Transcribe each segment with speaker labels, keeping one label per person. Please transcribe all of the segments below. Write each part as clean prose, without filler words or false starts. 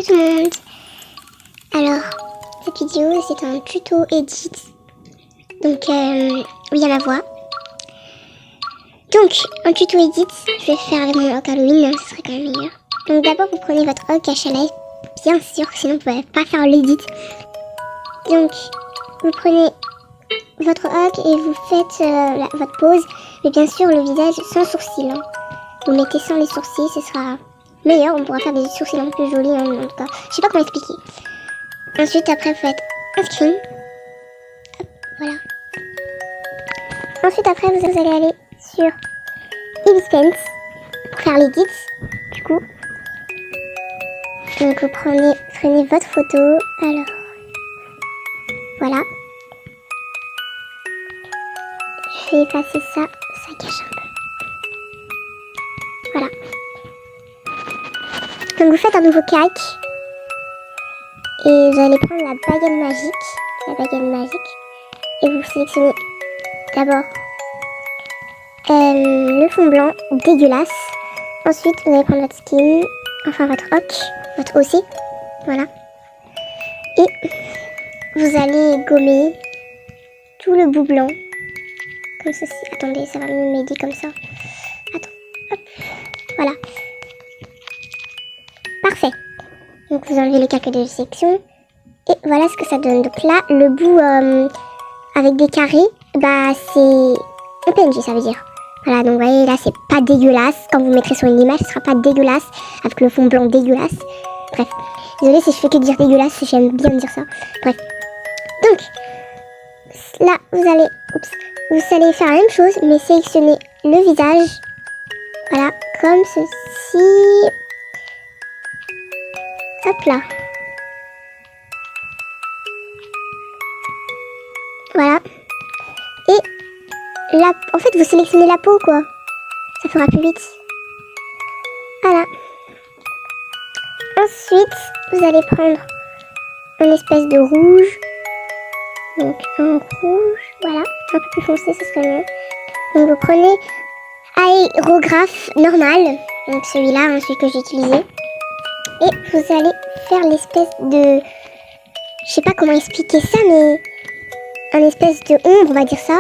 Speaker 1: Hello tout le monde. Alors, cette vidéo c'est un tuto edit. Donc, oui, il y a ma voix. Donc, un tuto edit, je vais faire avec mon Hawk Halloween, ce serait quand même meilleur. Donc d'abord vous prenez votre Hawk HLA, bien sûr, sinon vous ne pouvez pas faire l'edit. Donc, vous prenez votre Hawk et vous faites votre pose, mais bien sûr le visage sans sourcils. Hein. Vous mettez sans les sourcils, ce sera meilleur, on pourra faire des sourcils un peu plus jolis hein, en tout cas. Je sais pas comment expliquer. Ensuite, après, vous faites un screen. Hop, voilà. Ensuite, après, vous allez aller sur Illustrator pour faire l'edit. Du coup, donc vous prenez votre photo. Alors, voilà. Je vais effacer ça, ça cache un peu. Voilà. Donc vous faites un nouveau calque. Et vous allez prendre la baguette magique. Et vous sélectionnez d'abord le fond blanc dégueulasse. Ensuite, vous allez prendre votre skin, enfin votre Hawk, votre OC, voilà. Et vous allez gommer tout le bout blanc, comme ceci. Attendez, ça va m'aider comme ça. Attends, hop, voilà. Parfait. Donc vous enlevez les calques de sélection. Et voilà ce que ça donne. Donc là, le bout avec des carrés, bah c'est un PNG, ça veut dire. Voilà, donc vous voyez là, c'est pas dégueulasse. Quand vous mettrez sur une image, ce sera pas dégueulasse. Avec le fond blanc dégueulasse. Bref. Désolée si je fais que dire dégueulasse, j'aime bien dire ça. Bref. Donc, là, vous allez faire la même chose, mais sélectionner le visage. Voilà, comme ceci. Hop là. Voilà. Et là, en fait, vous sélectionnez la peau, quoi. Ça fera plus vite. Voilà. Ensuite, vous allez prendre une espèce de rouge. Donc, un rouge. Voilà. Un peu plus foncé, ce serait mieux. Donc, vous prenez aérographe normal. Donc, celui-là, celui que j'ai utilisé. Et vous allez faire l'espèce de... Je sais pas comment expliquer ça, mais... un espèce de ombre, on va dire ça.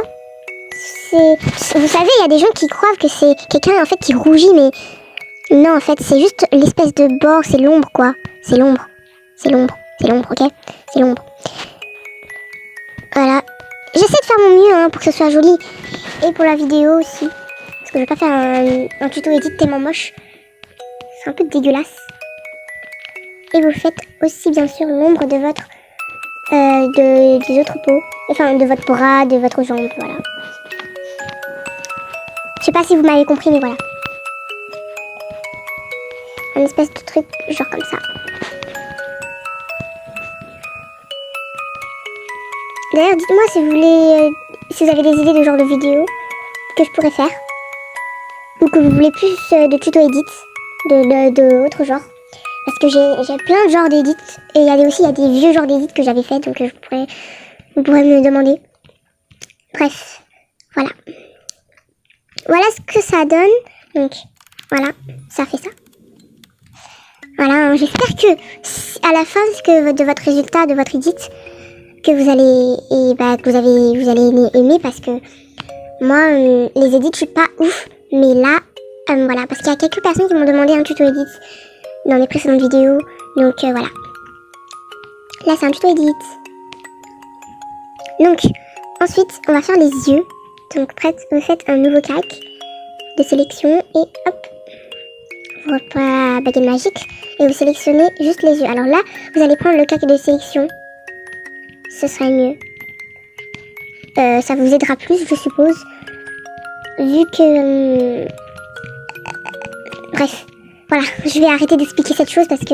Speaker 1: Vous savez, il y a des gens qui croient que c'est quelqu'un en fait qui rougit, mais... non, en fait, c'est juste l'espèce de bord, c'est l'ombre, quoi. C'est l'ombre. C'est l'ombre, ok. C'est l'ombre. Voilà. J'essaie de faire mon mieux, hein, pour que ce soit joli. Et pour la vidéo aussi. Parce que je vais pas faire un tuto edit tellement moche. C'est un peu dégueulasse. Et vous faites aussi bien sûr l'ombre de votre des autres peaux, enfin de votre bras, de votre jambe, voilà. Je sais pas si vous m'avez compris, mais voilà. Un espèce de truc genre comme ça. D'ailleurs, dites-moi si vous voulez, si vous avez des idées de genre de vidéos que je pourrais faire, ou que vous voulez plus de tuto edit, de autre genre. Parce que j'ai plein de genres d'édits. Et il y a des vieux genres d'édits que j'avais fait. Donc vous pourrez me demander. Bref. Voilà. Voilà ce que ça donne. Donc voilà. Ça fait ça. Voilà. J'espère que à la fin de votre résultat, de votre edit, que vous allez aimer. Parce que moi, les edits, je suis pas ouf. Mais là, voilà. Parce qu'il y a quelques personnes qui m'ont demandé un tuto edit dans les précédentes vidéos, donc voilà. Là c'est un tuto edit. Donc ensuite on va faire les yeux. Donc vous faites un nouveau calque de sélection et hop, vous reprenez la baguette magique et vous sélectionnez juste les yeux. Alors là vous allez prendre le calque de sélection, ce serait mieux. Ça vous aidera plus, je suppose, vu que bref. Voilà, je vais arrêter d'expliquer cette chose parce que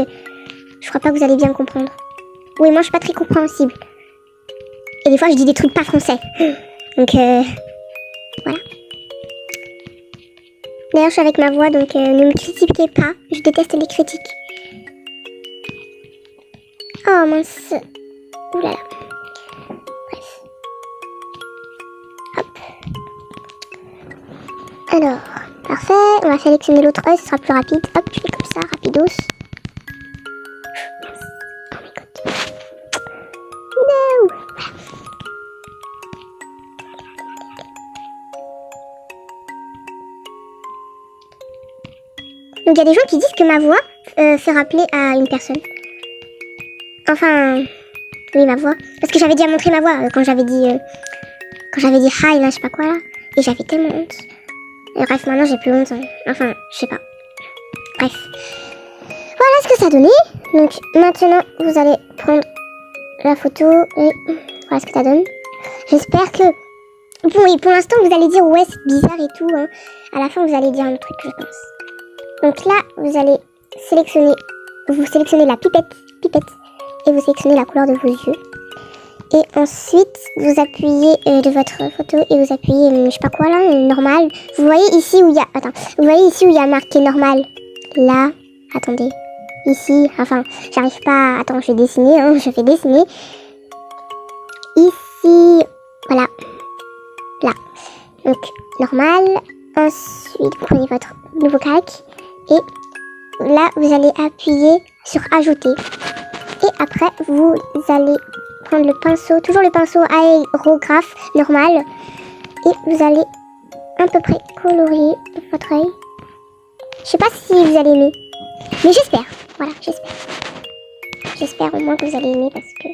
Speaker 1: je crois pas que vous allez bien comprendre. Oui, moi je suis pas très compréhensible. Et des fois je dis des trucs pas français. Donc voilà. D'ailleurs je suis avec ma voix, donc ne me critiquez pas. Je déteste les critiques. Oh mince. Ouh là là. Bref. Hop. Alors... parfait, on va sélectionner l'autre œil, ce sera plus rapide. Hop, je fais comme ça, rapidos. Donc il y a des gens qui disent que ma voix fait rappeler à une personne. Enfin, oui, ma voix. Parce que j'avais déjà montré ma voix quand j'avais dit hi, là, je sais pas quoi, là. Et j'avais tellement honte. Et bref, maintenant j'ai plus honte. Hein. Enfin, je sais pas. Bref. Voilà ce que ça donnait. Donc maintenant, vous allez prendre la photo et voilà ce que ça donne. J'espère que... Bon, et pour l'instant, vous allez dire ouais, c'est bizarre et tout. Hein. À la fin, vous allez dire un truc, je pense. Donc là, vous allez sélectionner... Vous sélectionnez la pipette. Et vous sélectionnez la couleur de vos yeux. Et ensuite, vous appuyez de votre photo et vous appuyez, je sais pas quoi là, normal. Vous voyez ici où il y a... Attends. Vous voyez ici où il y a marqué normal. Là. Attendez. Ici. Enfin, j'arrive pas... Attends, je vais dessiner. Hein, je vais dessiner. Ici. Voilà. Là. Donc, normal. Ensuite, vous prenez votre nouveau calque. Et là, vous allez appuyer sur ajouter. Et après, vous allez prendre le pinceau, toujours le pinceau aérographe normal. Et vous allez à peu près colorier votre œil. Je sais pas si vous allez aimer. Mais j'espère. Voilà, j'espère. J'espère au moins que vous allez aimer parce que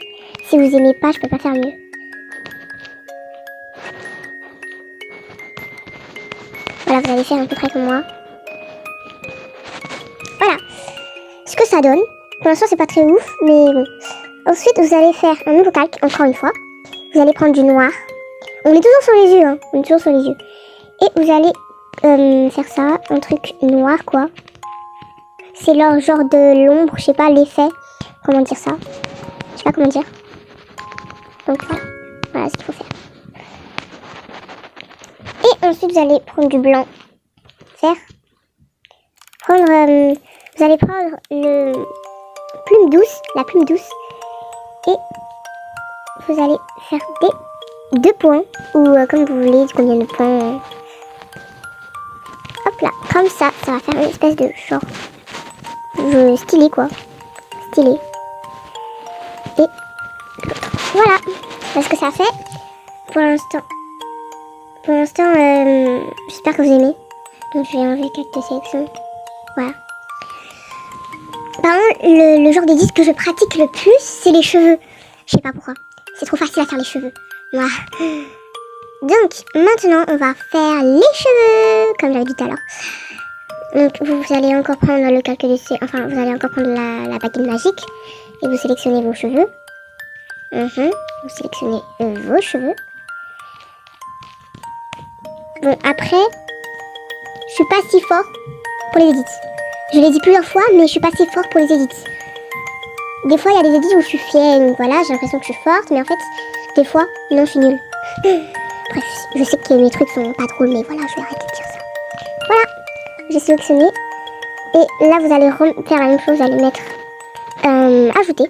Speaker 1: si vous aimez pas, je peux pas faire mieux. Voilà, vous allez faire à peu près comme moi. Voilà. Ce que ça donne. Pour l'instant, c'est pas très ouf, mais bon. Ensuite, vous allez faire un nouveau calque, encore une fois. Vous allez prendre du noir. On est toujours sur les yeux, hein. On est toujours sur les yeux. Et vous allez faire ça, un truc noir, quoi. C'est leur genre de l'ombre, je sais pas, l'effet. Comment dire ça? Je sais pas comment dire. Donc voilà. Voilà ce qu'il faut faire. Et ensuite, vous allez prendre du blanc. Vous allez prendre la plume douce. Et vous allez faire des 2 points. Ou comme vous voulez, combien de points. Hop là, comme ça, ça va faire une espèce de genre stylé quoi. Stylé. Et l'autre. Voilà. Parce que ça fait pour l'instant. J'espère que vous aimez. Donc je vais enlever quelques sélections. Voilà. Par contre, le genre de disque que je pratique le plus, c'est les cheveux. Je sais pas pourquoi. C'est trop facile à faire les cheveux. Voilà. Donc, maintenant, on va faire les cheveux, comme j'avais dit tout à l'heure. Donc, vous allez encore prendre le calque de... Enfin, vous allez encore prendre la baguette magique. Et vous sélectionnez vos cheveux. Vous sélectionnez vos cheveux. Bon, après, je suis pas si fort pour les edits. Je l'ai dit plusieurs fois, mais je suis pas si forte pour les edits. Des fois, il y a des edits où je suis fière, donc voilà, j'ai l'impression que je suis forte, mais en fait, des fois, non, je suis nulle. Bref, je sais que mes trucs sont pas drôles, mais voilà, je vais arrêter de dire ça. Voilà, j'ai sélectionné. Et là, vous allez faire la même chose, vous allez mettre ajouter.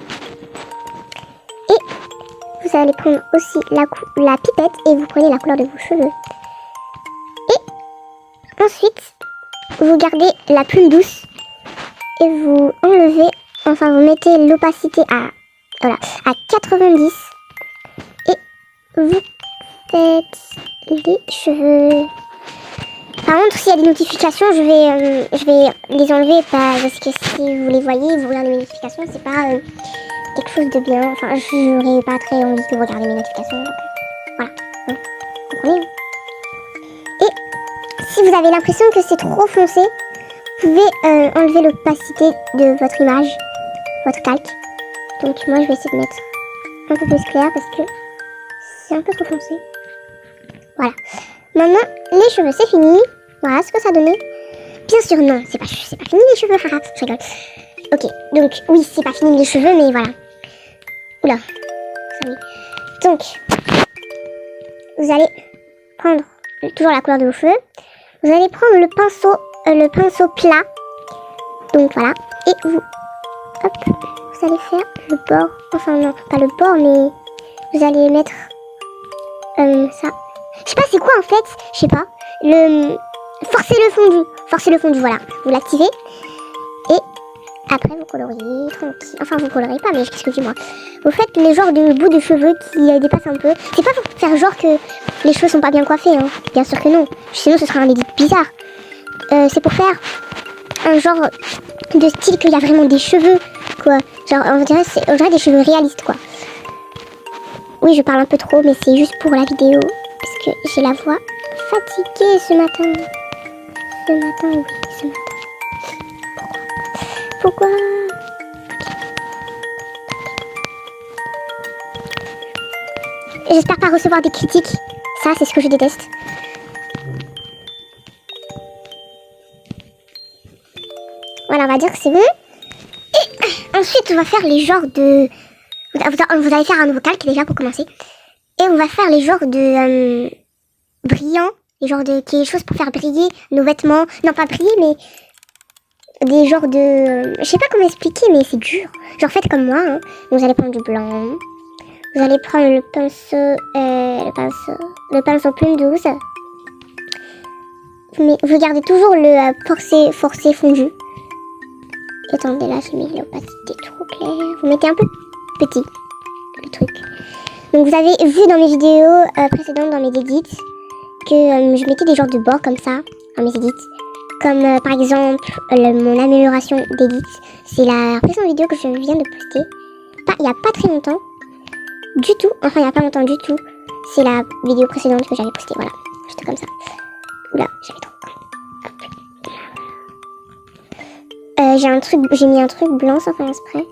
Speaker 1: Et vous allez prendre aussi la pipette et vous prenez la couleur de vos cheveux. Et ensuite, vous gardez la plume douce et vous enlevez, enfin vous mettez l'opacité à 90 et vous faites les cheveux. Par contre, s'il y a des notifications, je vais les enlever parce que si vous les voyez, vous regardez mes notifications, c'est pas quelque chose de bien. Enfin, je n'aurais pas très envie que vous regardiez mes notifications. Donc, voilà. Vous comprenez? Et si vous avez l'impression que c'est trop foncé, vous pouvez enlever l'opacité de votre image, votre calque. Donc moi, je vais essayer de mettre un peu plus clair parce que c'est un peu trop foncé. Voilà. Maintenant, les cheveux, c'est fini. Voilà ce que ça donnait. Bien sûr, non, c'est pas fini les cheveux, haha, je rigole. Ok, donc oui, c'est pas fini les cheveux, mais voilà. Oula, ça oui. Donc, vous allez prendre toujours la couleur de vos cheveux. Vous allez prendre le pinceau plat. Donc voilà, et vous allez faire le bord. Enfin non, pas le bord, mais vous allez mettre ça. Je sais pas c'est quoi en fait, je sais pas. Forcer le fondu, voilà. Vous l'activez. Et après vous coloriez tranquille. Enfin vous colorez pas, mais excusez-moi. Vous faites les genres de bouts de cheveux qui dépassent un peu. C'est pas pour faire genre que les cheveux sont pas bien coiffés, hein. Bien sûr que non. Sinon ce sera un edit bizarre. C'est pour faire un genre de style qu'il y a vraiment des cheveux, quoi. Genre, on dirait des cheveux réalistes, quoi. Oui, je parle un peu trop, mais c'est juste pour la vidéo. Parce que j'ai la voix fatiguée ce matin. Ce matin, oui, ce matin. Pourquoi? J'espère pas recevoir des critiques. Ça, c'est ce que je déteste. Voilà, on va dire que c'est bon. Et ensuite, on va faire les genres de... Vous allez faire un nouveau calque déjà pour commencer. Et on va faire les genres de... brillants. Les genres de... quelque chose pour faire briller nos vêtements. Non, pas briller, mais... des genres de... je sais pas comment expliquer, mais c'est dur. Genre, faites comme moi. Hein. Vous allez prendre du blanc. Vous allez prendre le pinceau... le pinceau plume douce. Mais vous gardez toujours le forcé fondu. Attendez, là, j'ai mis l'opacité trop claire. Vous mettez un peu petit, le truc. Donc, vous avez vu dans mes vidéos précédentes, dans mes edits, que je mettais des genres de bords comme ça, dans mes edits. Comme, par exemple, mon amélioration d'edit. C'est la précédente vidéo que je viens de poster. Il n'y a pas très longtemps. Du tout. Enfin, il n'y a pas longtemps du tout. C'est la vidéo précédente que j'avais postée. Voilà. Juste comme ça. Oula, j'avais trop. J'ai mis un truc blanc sans faire exprès.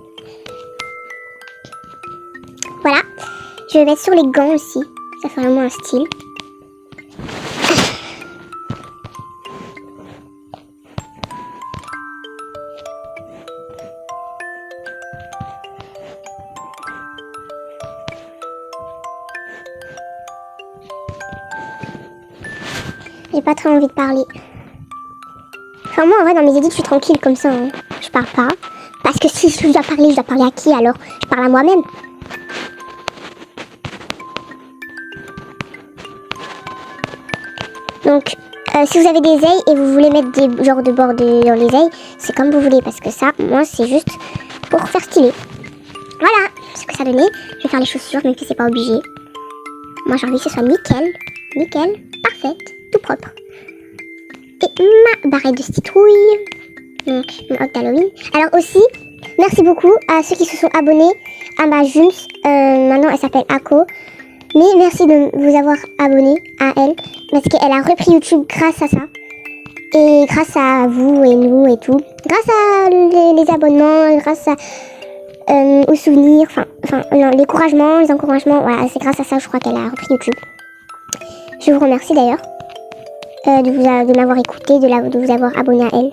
Speaker 1: Voilà. Je vais mettre sur les gants aussi. Ça fait vraiment un style. J'ai pas très envie de parler. Enfin, moi, en vrai, dans mes edits, je suis tranquille comme ça. Hein. Je parle pas. Parce que si je dois parler à qui alors? Je parle à moi-même. Donc, si vous avez des ailes et vous voulez mettre des genres de bords dans les ailes, c'est comme vous voulez. Parce que ça, moi, c'est juste pour faire stylé. Voilà ce que ça donnait. Je vais faire les chaussures, même si c'est pas obligé. Moi, j'ai envie que ce soit nickel. Nickel. Parfaite. Tout propre. Et ma barrette de citrouille. Donc, mon hot d'Halloween. Alors aussi, merci beaucoup à ceux qui se sont abonnés à ma Jums. Maintenant, elle s'appelle Ako. Mais merci de vous avoir abonné à elle. Parce qu'elle a repris YouTube grâce à ça. Et grâce à vous et nous et tout. Grâce à les abonnements, grâce à, aux souvenirs, enfin l'encouragement, les encouragements. Voilà, c'est grâce à ça, je crois qu'elle a repris YouTube. Je vous remercie d'ailleurs. De m'avoir écouté, de vous avoir abonné à elle.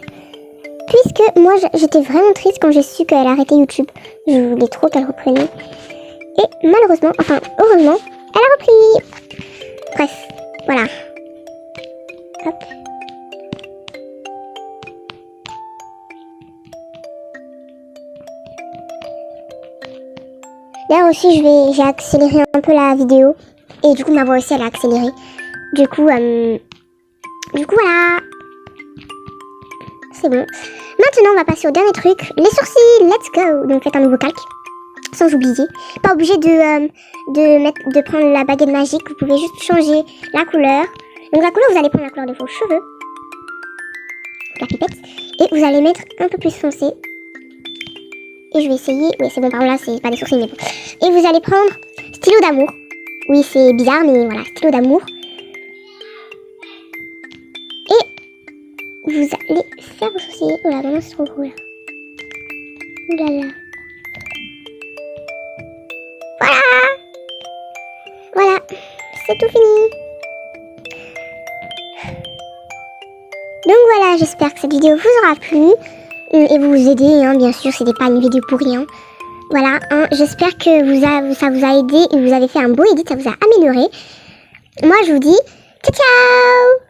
Speaker 1: Puisque moi j'étais vraiment triste quand j'ai su qu'elle arrêtait YouTube. Je voulais trop qu'elle reprenait. Et malheureusement, enfin heureusement, elle a repris. Bref, voilà. Hop. Là aussi j'ai accéléré un peu la vidéo. Et du coup ma voix aussi elle a accéléré. Du coup voilà. C'est bon. Maintenant, on va passer au dernier truc. Les sourcils, let's go. Donc, faites un nouveau calque. Sans oublier. Pas obligé de prendre la baguette magique. Vous pouvez juste changer la couleur. Donc, la couleur, vous allez prendre la couleur de vos cheveux. La pipette. Et vous allez mettre un peu plus foncé. Et je vais essayer. Oui, c'est bon, par contre, là, c'est pas des sourcils, mais bon. Et vous allez prendre stylo d'amour. Oui, c'est bizarre, mais voilà, stylo d'amour. Vous allez faire vos sourcils. Oh là, maintenant c'est trop gros là. Ouh là là. Voilà. Voilà. C'est tout fini. Donc voilà, j'espère que cette vidéo vous aura plu. Et vous aider, hein, bien sûr, c'était pas une vidéo pour rien. Voilà, hein, j'espère que ça vous a aidé et vous avez fait un beau edit, ça vous a amélioré. Moi, je vous dis ciao ciao.